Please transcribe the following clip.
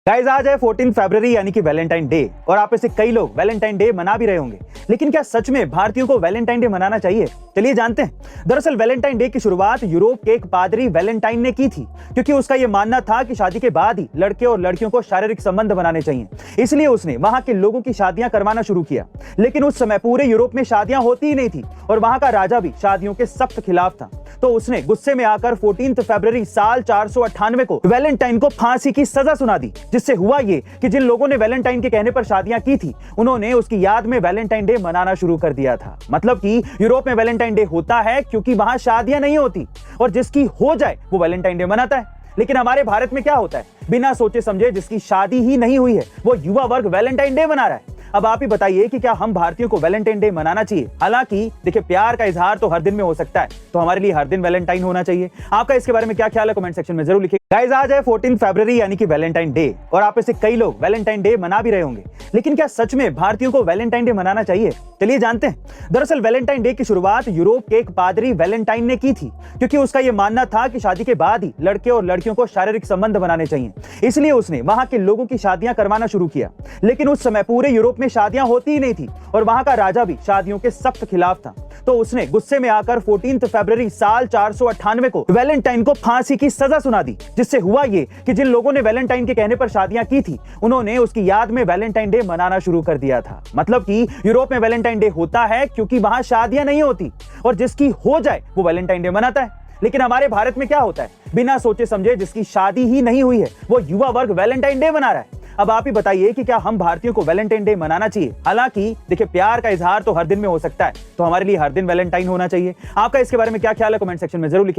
Guys आज है 14 फरवरी यानी कि वैलेंटाइन डे और आप में से कई लोग वैलेंटाइन डे मना भी रहे होंगे। लेकिन क्या सच में भारतीयों को वैलेंटाइन डे मनाना चाहिए? चलिए जानते हैं। दरअसल वैलेंटाइन डे की शुरुआत यूरोप के एक पादरी वैलेंटाइन ने की थी, क्योंकि उसका यह मानना था कि शादी के बाद ही लड़के और लड़कियों को शारीरिक संबंध बनाने चाहिए। इसलिए उसने वहां के लोगों की शादियां करवाना शुरू किया। लेकिन उस समय पूरे यूरोप में शादियां होती ही नहीं थी और वहां का राजा भी शादियों के सख्त खिलाफ था। तो उसने गुस्से में आकर 14 फरवरी साल 498 को वैलेंटाइन को फांसी की सजा सुना दी। जिससे हुआ ये कि जिन लोगों ने वैलेंटाइन के कहने पर शादियां की थी, उन्होंने उसकी याद में वैलेंटाइन डे मनाना शुरू कर दिया था। मतलब कि यूरोप में वैलेंटाइन डे होता है क्योंकि वहां शादियां नहीं होती और जिसकी हो जाए वो वैलेंटाइन डे मनाता है। लेकिन हमारे भारत में क्या होता है, बिना सोचे समझे जिसकी शादी ही नहीं हुई है वो युवा वर्ग वैलेंटाइन डे मना रहा है। अब आप ही बताइए कि क्या हम भारतीयों को वैलेंटाइन डे मनाना चाहिए? हालांकि देखिए, प्यार का इजहार तो हर दिन में हो सकता है, तो हमारे लिए हर दिन वैलेंटाइन होना चाहिए। आपका इसके बारे में क्या ख्याल है, कमेंट सेक्शन में जरूर लिखिए। गाइस आज है 14 फरवरी यानी कि वैलेंटाइन डे और आप में से कई लोग वैलेंटाइन डे मना भी रहे होंगे। लेकिन क्या सच में भारतीयों को वैलेंटाइन डे मनाना चाहिए? चलिए जानते हैं। दरअसल वैलेंटाइन डे की शुरुआत यूरोप के एक पादरी वैलेंटाइन ने की थी, क्योंकि उसका यह मानना था कि शादी के बाद ही लड़के और लड़कियों को शारीरिक संबंध बनाने चाहिए। इसलिए उसने वहां के लोगों की शादियां करवाना शुरू किया। लेकिन उस समय पूरे यूरोप में शादियां होती ही नहीं थी और वहां का राजा भी शादियों के सख्त खिलाफ था। तो उसने गुस्से में आकर 14 फरवरी साल 498 को वैलेंटाइन को फांसी की सजा सुना दी। जिससे हुआ ये कि जिन लोगों ने वैलेंटाइन के कहने पर शादियां की थी, उन्होंने उसकी याद में वैलेंटाइन डे मनाना शुरू कर दिया था। मतलब कि यूरोप में वैलेंटाइन डे होता है क्योंकि वहां शादियां नहीं होती और जिसकी हो जाए वो वैलेंटाइन डे मनाता है। लेकिन हमारे भारत में क्या होता है, बिना सोचे समझे जिसकी शादी ही नहीं हुई है वो युवा वर्ग वैलेंटाइन डे मना रहा है। अब आप ही बताइए कि क्या हम भारतीयों को वैलेंटाइन डे मनाना चाहिए? हालांकि देखिए, प्यार का इजहार तो हर दिन में हो सकता है, तो हमारे लिए हर दिन वैलेंटाइन होना चाहिए। आपका इसके बारे में क्या ख्याल है, कमेंट सेक्शन में जरूर लिखिए।